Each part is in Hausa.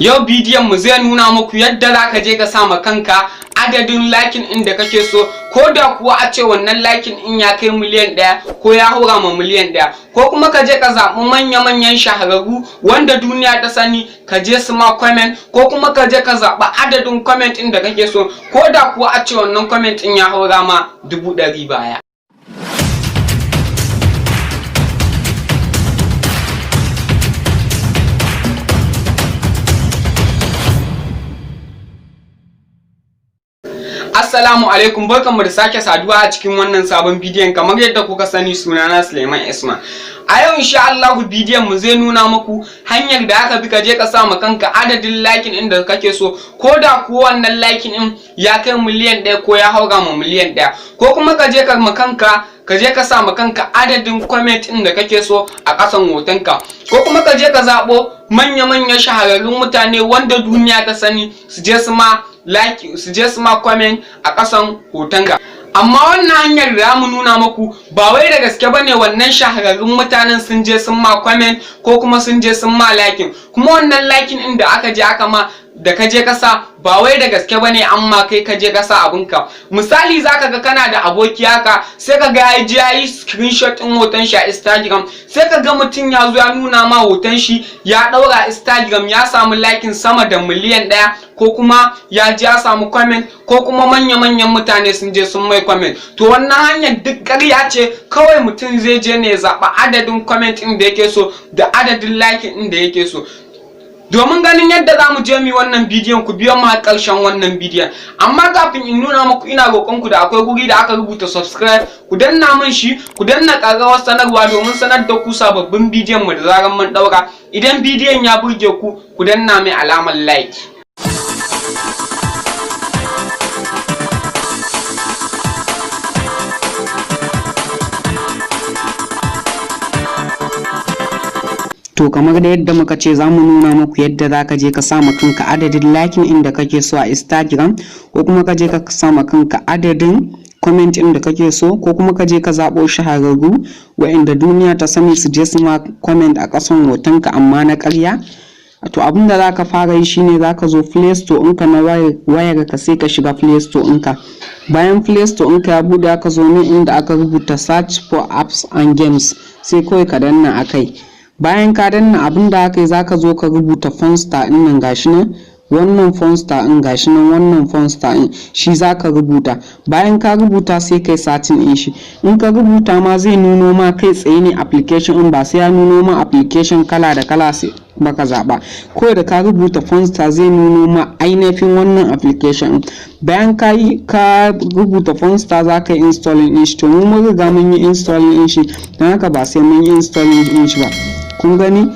Yau bidiyon mu zai nuna muku yadda zaka je ka sa ma kanka adadin lakin in da kake so, ko da kuwa a ce wannan lakin in ya kai miliyan 1 ko ya haura ma miliyan 1, ko kuma ka je ka zaɓi manya-manyan shahararru wanda duniya ta sani ka je su ma comment, ko kuma ka je ka zaɓi adadin comment in da kake so, ko da kuwa a ce wannan comment in ya haura ma 100,000 baya. Assalamu alaikum, barkanmu da sake saduwa a cikin wannan sabon bidiyon. Kamar yadda kuka sani, sunana Suleiman Isma. A yau insha Allah bidiyon mu zai nuna muku hanyar da aka bi ka je ka sa ma kanka adadin lakin inda kake so, ko da kuwa wannan lakin in ya kai miliyan 1 ko ya haura ma miliyan 1, ko kuma ka je ka sa ma kanka adadin comment in da kake so a ƙasan hotonka, ko kuma ka je ka zaɓo manya-manyan shahararrun mutane wanda duniya ta sani su je su ma comment a ƙasan hotonka. Amma wannan hanyar da mu nuna muku ba wai da gaske bane wannan shahararrun mutanen sun je sun ma comment ko kuma sun je sun ma liking, kuma wannan liking din da aka je aka ma da ka je kasa ba wai da gaske bane amma kai ka je kasa abinka. Misali zaka ga kana da aboki haka, sai ka ga ya yi screenshot din hoton shi a Instagram, sai ka ga mutum ya zo ya nuna ma hoton shi ya daura Instagram ya samu liking sama da miliyan 1, ko kuma ya je ya samu comment, ko kuma manya-manyan mutane sun je sun mai comment. To wannan hanyar duk ƙarya ce, kawai mutum zai je ne ya zaɓa adadin comment din da yake so da adadin liking din da yake so. Domin ganin yadda za mu je mu wannan bidiyon, ku biyo mu har ƙarshen wannan bidiyon. Amma kafin in nuna muku, ina roƙon ku da akwai guri da aka rubuta subscribe, ku danna min shi, ku danna ƙararrawar sanarwa domin sanar da ku sababbin bidiyon mu da zaran mun ɗaura. Idan bidiyon ya burge ku, ku danna mai alamar like. To kamar da yadda muka ce, za mu nuna muku yadda za ka je ka sama kanka adadin lakin inda kake so a Instagram, ko kuma ka je ka sama kanka adadin comment inda kake so, ko kuma ka je ka zaɓo shahararru waɗanda duniya ta sani su je su ma comment a ƙasan hotonka amma na ƙarya. To abin da za ka fara yi shine za ka zo Play Store ɗinka na wayar ka, sai ka shiga Play Store ɗinka. Bayan Play Store ɗinka ya buɗe, aka zo ne inda aka rubuta search for apps and games, sai kawai ka danna akai. Bayan ka danna abin da aka yi, za ka zo ka rubuta phone star ɗin nan, gashi nan wannan phone star ɗin, gashi nan wannan phone star ɗin, shi za ka rubuta. Bayan ka rubuta sai kai satin ɗin shi. In ka rubuta ma zai nuno ma kai tsaye ne application ɗin, ba sai ya nuno ma application kala da kala sai baka zaɓa. Ko da ka rubuta phone star zai nuno ma ainihin wannan application. Bayan ka rubuta phone star, za ka yi installing ɗin shi. To mun riga mun yi installing ɗin shi, don haka ba sai mun yi installing ɗin shi ba. Kun gani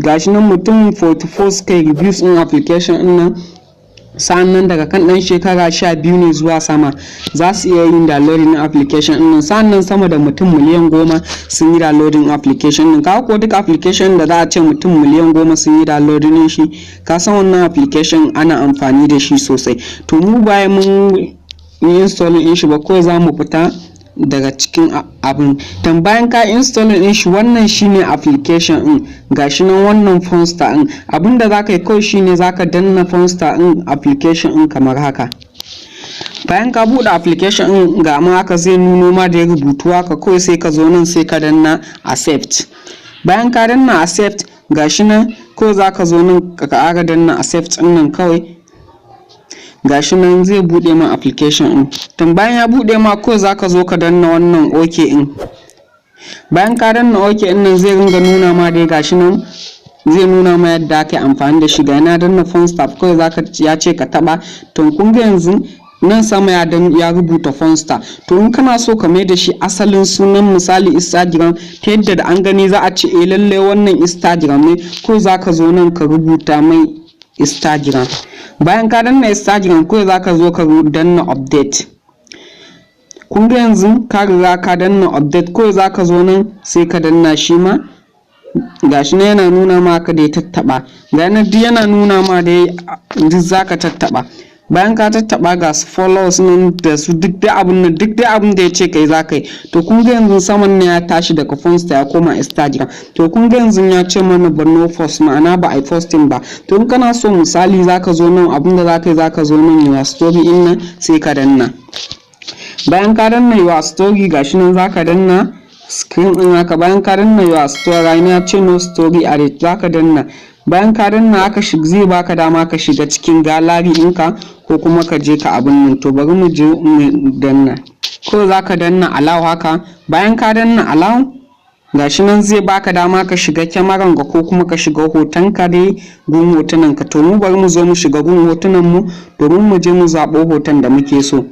gashi nan mutum 44 suka yi reviews in application din nan, sa'annan daga kan dan shekara 12 ne zuwa sama za su iya yin downloading application din nan, sa'annan sama da mutum miliyan 10 sun yi downloading application din. Ka ko duk application da za a ce mutum miliyan 10 sun yi downloading shi, ka san wannan application ana amfani da shi sosai. To mu bayan mun yi installing din shi ba, ko za mu fita daga cikin abin. Dan bayan ka install din shi, wannan shine application din, gashi nan wannan phone star din. Abinda zaka yi kawai shine zaka danna phone star din application din kamar haka. Bayan ka bude application din, ga ma haka zai nuno ma da rubutu haka, kawai sai ka zo nan sai ka danna accept. Bayan ka danna accept, gashi nan ko zaka zo nan ka ƙara danna accept din nan kawai. Gashi nan zai bude ma application din. Tun bayan ya bude ma, ko zaka zo ka danna wannan OK din. Bayan ka danna OK din nan, zai ringa nuna ma dai gashi nan zai nuna ma yadda ake amfani da shi. Ga ina danna phone star, ko zaka ya ce ka taba. To kun ga yanzu nan sama ya rubuta phone star. To in kana so ka mai da shi asalin sunan, misali Instagram, ta yadda da an gani za a ce lalle wannan Instagram ne, ko zaka zo nan ka rubuta mai Instagram. Bayan ka danna Instagram, ko zaka zo ka danna update. Kun ga yanzu ka riga ka danna update, ko zaka zo nan sai ka danna shi ma. Gashi ne yana nuna ma ka da ya tattaba, ga nan duk yana nuna ma da duk zaka tattaba. bayan ka tattaba ga su followers nan da su duk dai abin da ya ce kai za ka yi. To kun ga yanzu saman ne ya tashi daga Fonsta ya koma Instagram. To kun ga yanzu ya ce mana ba no post, ma'ana ba ai posting ba. To in kana so misali za ka zo nan abin da za ka zo nan your story in nan sai ka danna. Bayan ka danna your story gashi nan za ka danna screen din haka. Bayan ka danna your story ya ce no story added, za ka danna. Bayan ka danna aka zai baka dama ka shiga cikin gallery ɗinka ko kuma ka je ka abin nan. To bari mu je mu danna, ko za ka danna allow haka. Bayan ka danna allow gashi nan zai baka dama ka shiga kyamaran ka ko kuma ka shiga hoton ka dai gun hotunan ka. To mu bari mu zo mu shiga gun hotunan mu domin mu je mu zaɓo hoton da muke so.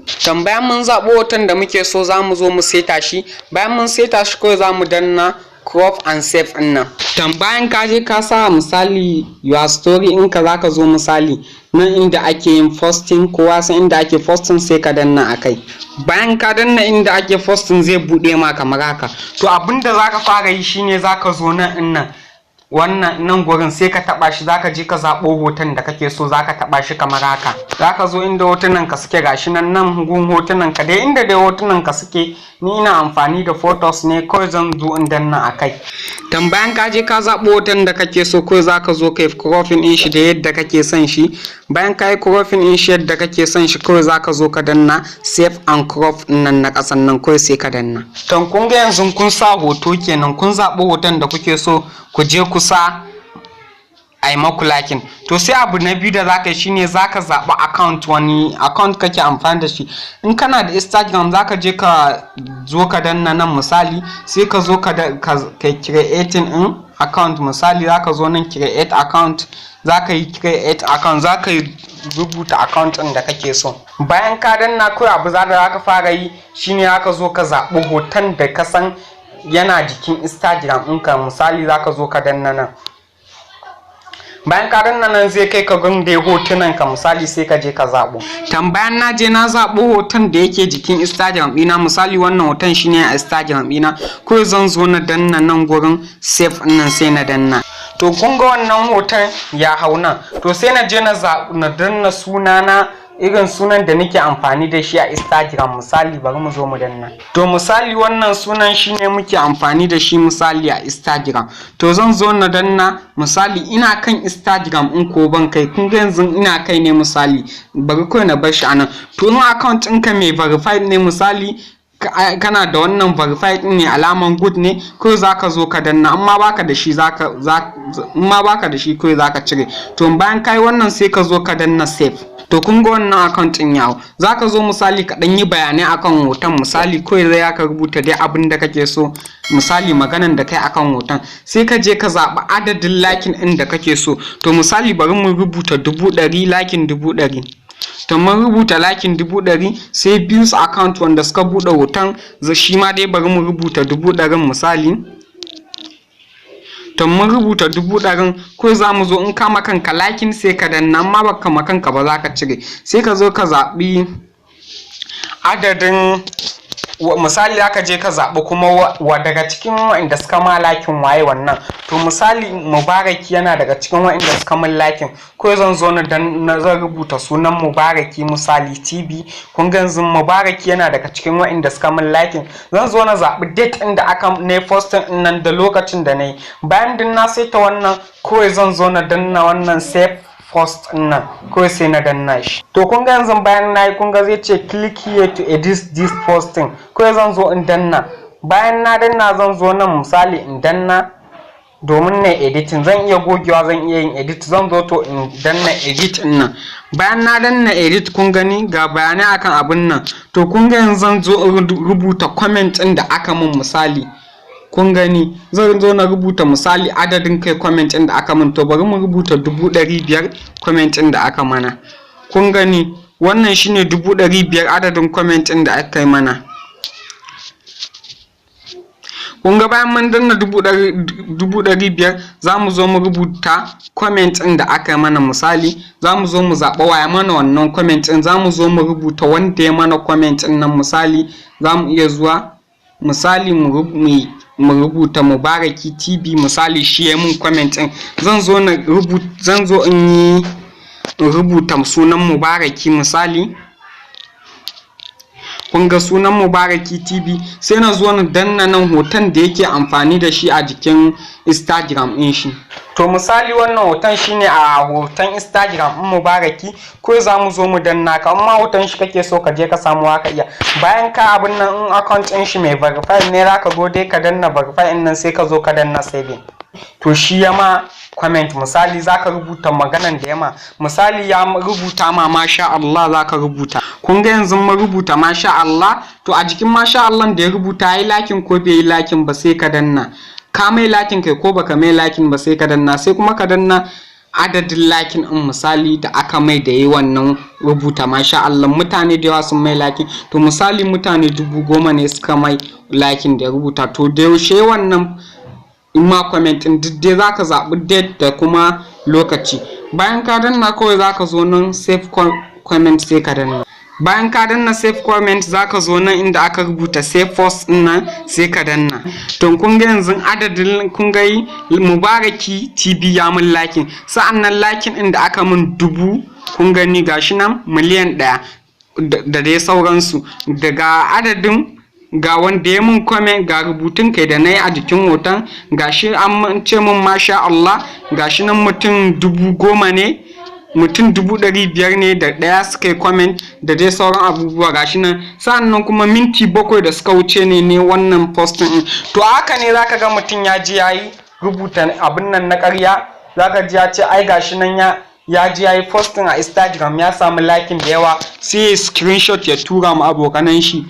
Bayan mun zaɓo hoton da muke so za mu zo mu seta shi. Bayan mun seta shi kawai za mu danna crop and save din nan. Bayan ka je ka sa misali your story in ka zaka zo misali nan inda ake yin posting, kowa san inda ake posting sai ka danna akai. Bayan ka danna inda ake posting zai bude ma kamar haka. To abinda zaka fara yi shine zaka zo nan wannan nan gurin sai ka taba shi, zaka je ka zabo hoton da kake so, zaka taba shi kamar haka. Zaka zo inda hotunan ka suke gashi nan gun hotunan ka dai inda dai hotunan ka suke. Ni ina amfani da photos ne, kawai zan zo in danna akai. Bayan ka je ka zabo hoton da kake so kawai zaka zo kai cropping din shi da yadda kake son shi. Bayan ka yi cropping din shi yadda kake son shi kawai zaka zo ka danna save and crop nan na kasan nan kawai sai ka danna. Kun ga yanzu kun sa hoto kenan, kun zabo hoton da kuke so ku je kusa ai maku lakin. To sai abu na biyu da zaka yi shine zaka zaba account, wani account kake amfani da shi. In kana da Instagram zaka je ka zo ka danna nan misali sai ka zo ka creating in account. Misali zaka zo nan create account, zaka yi create account, zaka yi rubuta account din da kake so. Bayan ka danna kai abu zaka fara yi shine zaka zo ka zabi hoton da ka san yana jikin Instagram ɗinka. Misali zaka zo ka danna nan. Bayan ka danna nan zai kai ka gun da hotunan ka, misali sai ka je ka zabo. Bayan na je na zabo hoton da yake jikin Instagram ɗina, misali wannan hoton shine a Instagram ɗina, ko zan zo na danna nan gurin save nan sai na danna. To kun ga wannan hoton ya hau nan. To sai na je na danna sunana, irin sunan da nake amfani da shi a Instagram. Misali bari mu zo mu danna. To misali wannan sunan shine muke amfani da shi misali a Instagram. To zan zo na danna, misali ina kan Instagram in ko ban kai. Kun ga yanzu ina kai ne misali, bari kawai na bar shi anan. To in account ɗinka mai verified ne misali kana da wannan verified din ne, alaman good ne, ko zaka zo ka danna. Amma baka da shi ko zaka cire. To bayan kai wannan sai ka zo ka danna save. To kun ga wannan account din yawo. Zaka zo misali ka dan yi bayanai akan hoton, misali ko zai aka rubuta dai abin da kake so, misali maganan da kai akan hoton. Sai ka je ka zaba adadin lakin din da kake so. To misali bari mu rubuta 100 lakin 100. To mun rubuta lakin 100 sai views account wanda suka bude hoton shi ma dai bari mu rubuta 100 misali. To mun rubuta 100 ko za mu zo in kama kanka lakin sai ka danna, amma baka makanka ba za ka cire. Sai ka zo ka zabi adadin, misali aka je ka zabi kuma wa daga cikin wa'inda suka ma lakin waye wannan. To misali Mubaraki yana daga cikin wa'inda suka min lakin, ko zan zo na zan rubuta sunan Mubaraki misali TV. Kun ga yanzu Mubaraki yana daga cikin wa'inda suka min lakin. Zan zo na zabi date din da aka ne posting din nan da lokacin da nayi. Bayan din na saita wannan ko zan zo na danna wannan save post nan, ko sai na danna shi. To kun ga yanzu bayan nayi kun ga zai ce click here to edit this posting, ko zan zo in danna. Bayan na danna zan zo nan misali in danna domin na editing. Zan iya gogewa, zan iya yin edit. Zan zo to in danna edit nan. Bayan na danna edit kun gani ga bayanai akan abin nan. To kun ga yanzu zan zo rubuta comment din da aka mun misali. Kun gani zan zo na rubuta misali adadin kai comment din da aka mun. To bari mu rubuta 500 comment din da aka mana. Kun gani wannan shine 500 adadin comment din da aka yi mana. Kun ga bayan mun danna 500 za mu zo mu rubuta comment din da aka yi mana misali. Za mu zo mu zaɓa waya mana wannan comment din. Za mu zo mu rubuta wanda ya mana comment din nan misali. Za mu iya zuwa misali mu rubuta Mubaraki TV misali, shi ya mun comment din. Zan zo in yi rubuta sunan Mubaraki misali, kun ga sunan Mubaraki TV, sai na zo na danna nan hoton da yake amfani da shi a jikin Instagram din shi. To misali wannan hoton shine a hoton Instagram din Mubaraki, ko za mu zo mu danna ka, amma hoton shi kake so ka je ka samu haka iya. Bayan ka abin nan in account din shi mai verify ne zaka go dai ka danna verify din nan sai ka zo ka danna saving. To shi yama comment misali zaka rubuta maganan da yama, misali ya rubuta ma masha Allah zaka rubuta. Kun ga yanzu mun rubuta masha Allah, to a jikin masha Allah da ya rubuta yayi lakin ko bai yi lakin ba sai ka danna. Ka mai lakin kai ko baka mai lakin ba sai ka danna, sai kuma ka danna adadin lakin in misali da aka mai da yi wannan rubuta masha Allah. Mutane da yawa sun mai lakin, to misali mutane 10,000 ne suka mai lakin da ya rubuta. To da yaushe wannan ma comment din dai zaka zabi date da kuma lokaci. Bayan ka danna kawai zaka zo nan save comment sai ka danna. Bayan ka danna save comment zaka zo nan inda aka rubuta save post din nan sai ka danna. To kun ga yanzu adadin kun ga Mubaraki TV ya mun lakin, sa'annan lakin din da aka mun 1000 kun gani gashi nan miliyan 1 da dai sauransu. Daga adadin ga wanda ya mun comment, ga rubutun kai da nayi a jikin hoton, gashi an ce mun masha Allah, gashi nan mutum 10,000 ne, mutum 500,000 ne da daya suka yi comment da dai sauran abubuwa gashi nan. Sannan kuma minti 7 da suka wuce ne wannan posting din. To haka ne zaka ga mutum ya ji yayi rubuta abin nan na ƙarya, zaka ji ya ce ai gashi nan ya ji yayi posting a Instagram ya samu liking da yawa, sai ya screenshot ya tura mu abokanan shi.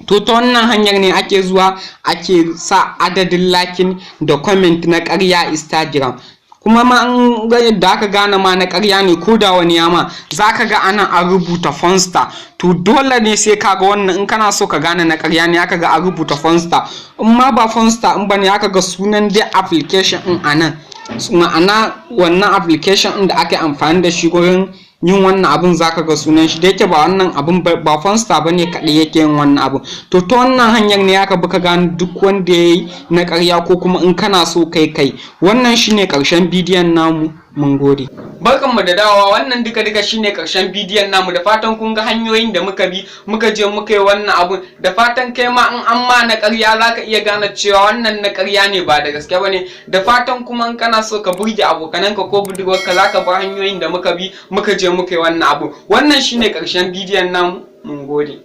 To ta wannan hanyar ne ake zuwa ake sa adadin lakin da comment na ƙarya Instagram. Kuma ma an ga yadda aka gane ma na ƙarya ne, ko da wani yama zaka ga ana an rubuta Fonster. To dole ne sai kaga wannan in kana so ka gane na ƙarya ne aka ga an rubuta Fonster. In ma ba Fonster in bane aka ga sunan dai application din anan, ma'ana wannan application din da ake amfani da shi gurin yin wannan abun zaka ga sunan shi, da yake ba wannan abun ba Fonster bane kadai yake yin wannan abun. To ta wannan hanyar ne aka bi ka gane duk wanda yayi na ƙarya ko kuma in kana so kai. Wannan shine karshen bidiyon namu, mun gode. Barkanmu da dawowa, wannan duka shine karshen bidiyon namu, da fatan kun ga hanyoyin da muka bi muka je muka yi wannan abun, da fatan kai ma in an ma na ƙarya zaka iya gane cewa wannan na ƙarya ne ba da gaske bane. Da fatan kuma in kana so ka burge abokananka ko budurwarka zaka bar hanyoyin da muka bi muka je muka yi wannan abu. Wannan shine karshen bidiyon namu, mun gode.